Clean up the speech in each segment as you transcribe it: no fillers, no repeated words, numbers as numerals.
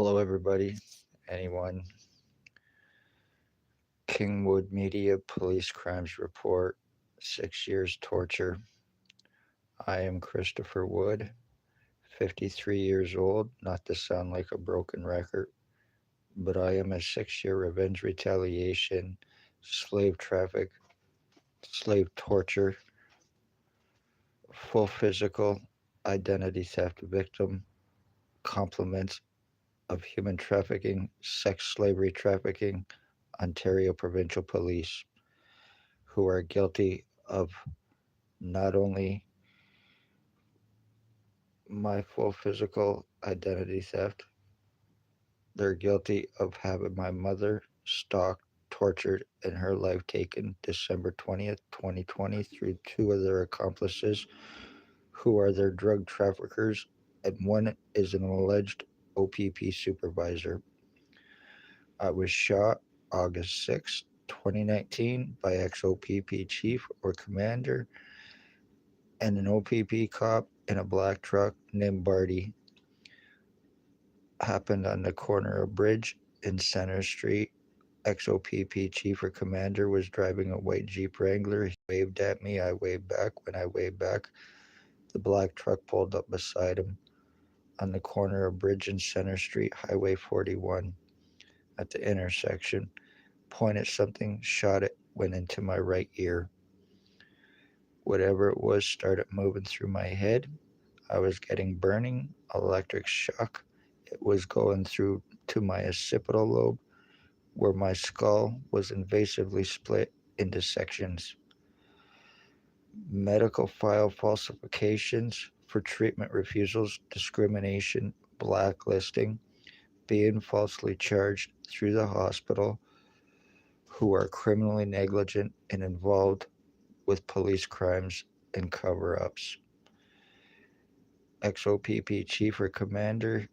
Hello, everybody. Anyone? Kingwood Media Police Crimes Report 6 years torture. I am Christopher Wood, 53 years old, not to sound like a broken record, but I am a 6 year revenge retaliation, slave traffic, slave torture, full physical identity theft victim, complements of human trafficking, sex slavery trafficking, Ontario Provincial Police, who are guilty of not only my full physical identity theft, they're guilty of having my mother stalked, tortured, and her life taken December 20th, 2020 through two of their accomplices who are their drug traffickers, and one is an alleged OPP supervisor. I was shot August 6th, 2019 by ex-OPP chief or commander and an OPP cop in a black truck named Barty. Happened on the corner of Bridge and Center Street. Ex-OPP chief or commander was driving a white Jeep Wrangler. He waved at me. I waved back. When I waved back, the black truck pulled up beside him on the corner of Bridge and Center Street, Highway 41 at the intersection. Pointed something, shot it, went into my right ear. Whatever it was started moving through my head. I was getting burning, electric shock. It was going through to my occipital lobe, where my skull was invasively split into sections. Medical file falsifications for treatment refusals, discrimination, blacklisting, being falsely charged through the hospital, who are criminally negligent and involved with police crimes and cover ups. XOPP chief or commander,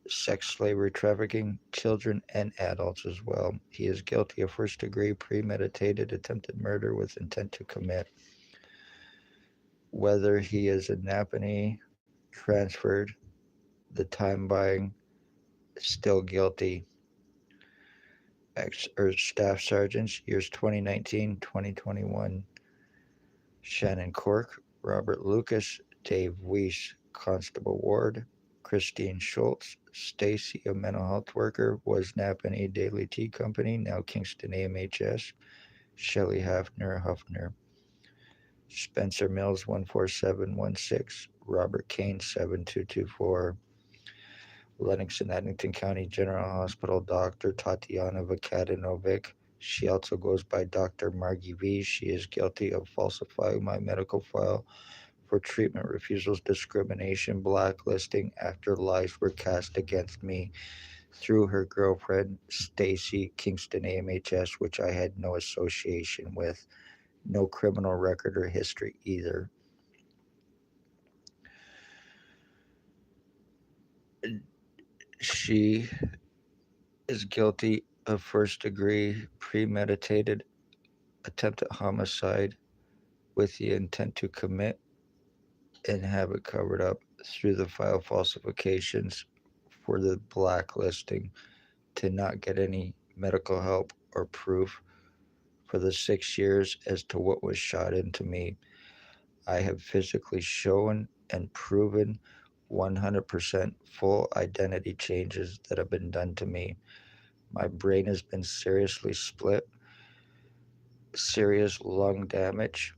sex slavery trafficking, children and adults as well. He is guilty of first degree premeditated attempted murder with intent to commit. Whether he is a Napanee, transferred, the time buying, still guilty. Ex or staff sergeants, years 2019, 2021. Shannon Cork, Robert Lucas, Dave Weiss, Constable Ward, Christine Schultz, Stacy, a mental health worker, was Napanee Daily Tea Company, now Kingston AMHS, Shelley Huffner, Spencer Mills 14716, Robert Kane 7224, Lennox and Addington County General Hospital Dr. Tatiana Vakadinovic. She also goes by Dr. Margie V. She is guilty of falsifying my medical file for treatment refusals, discrimination, blacklisting after lies were cast against me through her girlfriend, Stacy, Kingston AMHS, which I had no association with, no criminal record or history either. She is guilty of first degree premeditated attempted homicide with the intent to commit and have it covered up through the file falsifications for the blacklisting to not get any medical help or proof for the 6 years as to what was shot into me. I have physically shown and proven 100% full identity changes that have been done to me. My brain has been seriously split, serious lung damage.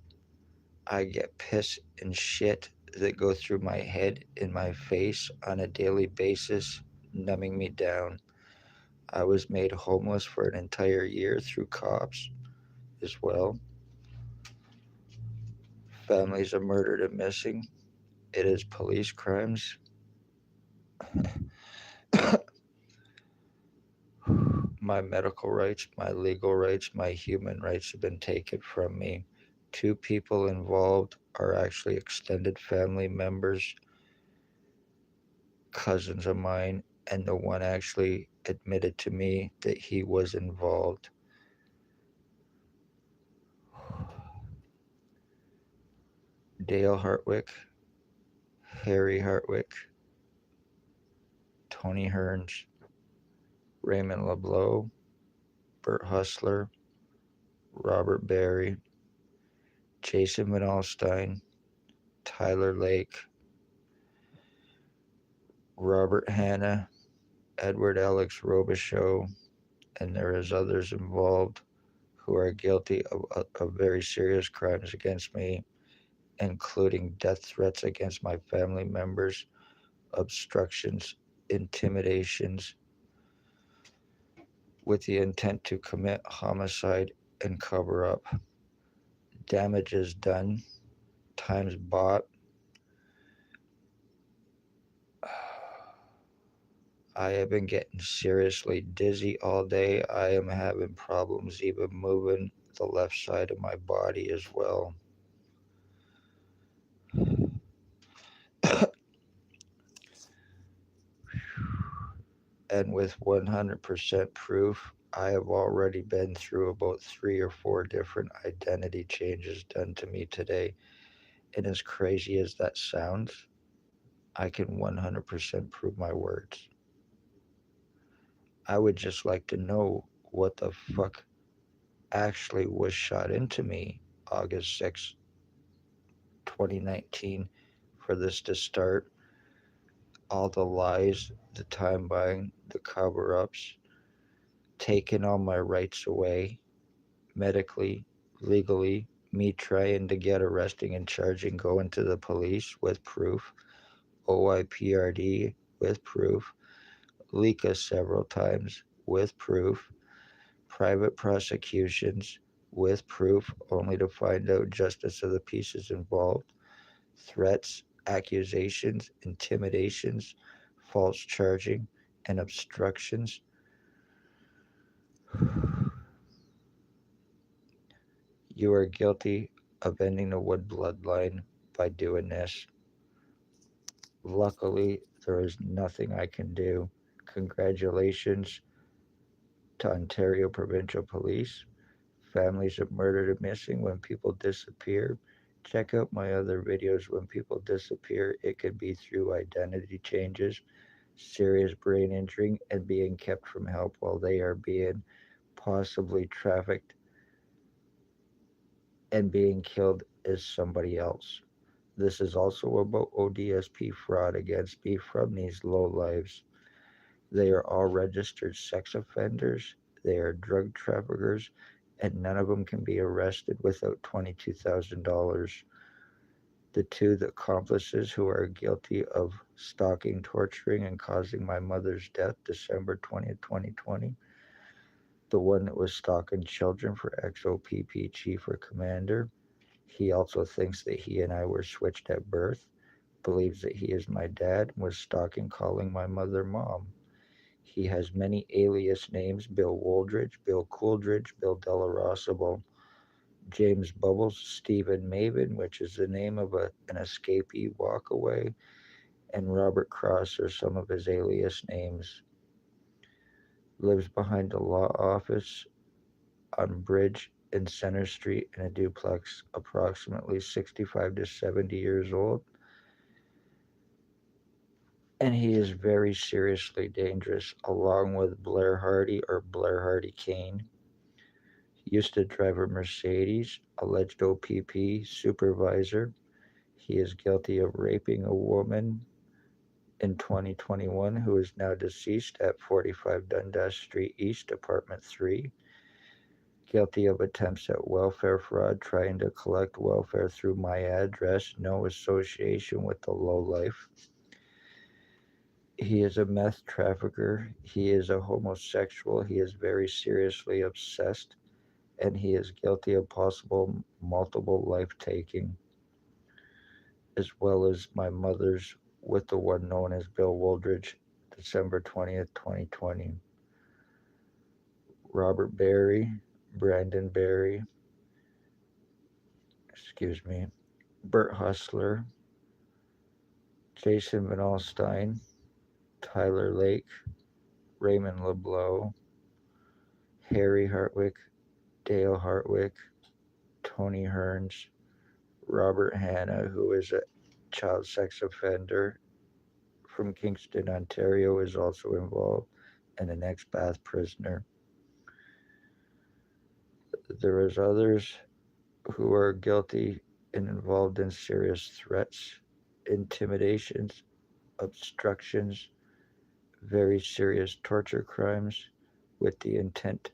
I get piss and shit that go through my head and my face on a daily basis, numbing me down. I was made homeless for an entire year through cops as well. Families are murdered and missing. It is police crimes. My medical rights, my legal rights, my human rights have been taken from me. Two people involved are actually extended family members, cousins of mine, and the one actually admitted to me that he was involved. Dale Hartwick, Harry Hartwick, Tony Hearns, Raymond LeBlanc, Bert Hustler, Robert Barry, Jason Van Alstyne, Tyler Lake, Robert Hanna, Edward Alex Robichaux, and there is others involved who are guilty of very serious crimes against me, including death threats against my family members, obstructions, intimidations, with the intent to commit homicide and cover up, damages done, times bought. I have been getting seriously dizzy all day. I am having problems even moving the left side of my body as well. And with 100% proof, I have already been through about 3 or 4 different identity changes done to me today. And as crazy as that sounds, I can 100% prove my words. I would just like to know what the fuck actually was shot into me August 6th, 2019, for this to start. All the lies, the time buying, the cover ups, taking all my rights away, medically, legally, me trying to get arresting and charging, going to the police with proof, OIPRD with proof, LICA several times with proof, private prosecutions with proof, only to find out justice of the peace is involved, threats, accusations, intimidations, false charging, and obstructions. You are guilty of ending the Wood bloodline by doing this. Luckily, there is nothing I can do. Congratulations to Ontario Provincial Police, families of murdered and missing when people disappear. Check out my other videos when people disappear. It could be through identity changes, serious brain injury, and being kept from help while they are being possibly trafficked and being killed as somebody else. This is also about ODSP fraud against me from these low lives. They are all registered sex offenders, they are drug traffickers, and none of them can be arrested without $22,000. The two accomplices who are guilty of stalking, torturing, and causing my mother's death December 20th, 2020. The one that was stalking children for XOPP Chief or Commander. He also thinks that he and I were switched at birth, believes that he is my dad, and was stalking, calling my mother mom. He has many alias names: Bill Woldridge, Bill Cooldridge, Bill Delarosable, James Bubbles, Stephen Maven, which is the name of an escapee walkaway, and Robert Cross are some of his alias names. Lives behind a law office on Bridge and Center Street in a duplex, approximately 65 to 70 years old. And he is very seriously dangerous, along with Blair Hardy or Blair Hardy Kane. Used to drive a Mercedes, alleged OPP supervisor. He is guilty of raping a woman in 2021 who is now deceased at 45 Dundas Street East, Apartment 3. Guilty of attempts at welfare fraud, trying to collect welfare through my address, no association with the lowlife. He is a meth trafficker. He is a homosexual. He is very seriously obsessed, and he is guilty of possible multiple life taking, as well as my mother's with the one known as Bill Woldridge, December 20th, 2020. Robert Barry, Brandon Barry, excuse me, Bert Hustler, Jason Van Alstyne, Tyler Lake, Raymond LeBlanc, Harry Hartwick, Dale Hartwick, Tony Hearns, Robert Hanna, who is a child sex offender from Kingston, Ontario, is also involved, and an ex-Bath prisoner. There is others who are guilty and involved in serious threats, intimidations, obstructions, very serious torture crimes with the intent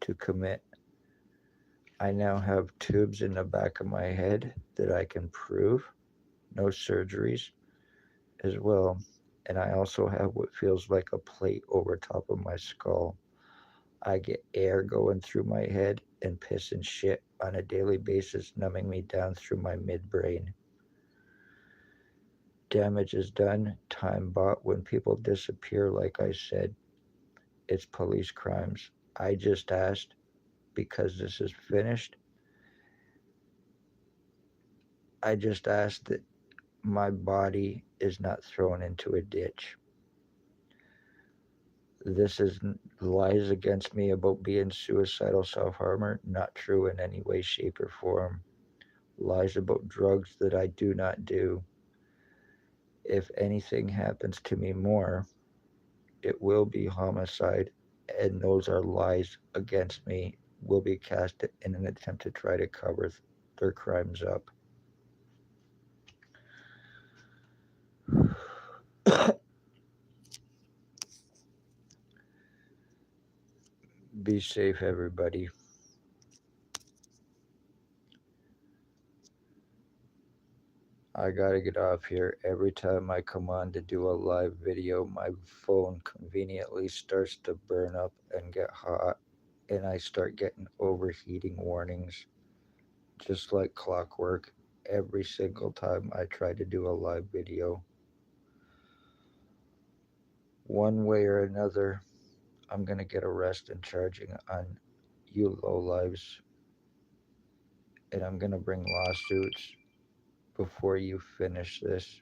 to commit. I now have tubes in the back of my head that I can prove, no surgeries as well. And I also have what feels like a plate over top of my skull. I get air going through my head and piss and shit on a daily basis, numbing me down through my midbrain. Damage is done, time bought when people disappear, like I said. It's police crimes. I just asked, because this is finished, I just asked that my body is not thrown into a ditch. This is lies against me about being suicidal self-harmer, not true in any way, shape, or form. Lies about drugs that I do not do. If anything happens to me more, it will be homicide, and those are lies against me, will be cast in an attempt to try to cover their crimes up. Be safe, everybody. I gotta get off here. Every time I come on to do a live video, my phone conveniently starts to burn up and get hot, and I start getting overheating warnings, just like clockwork, every single time I try to do a live video. One way or another, I'm gonna get arrested charging on you lowlives, and I'm gonna bring lawsuits before you finish this.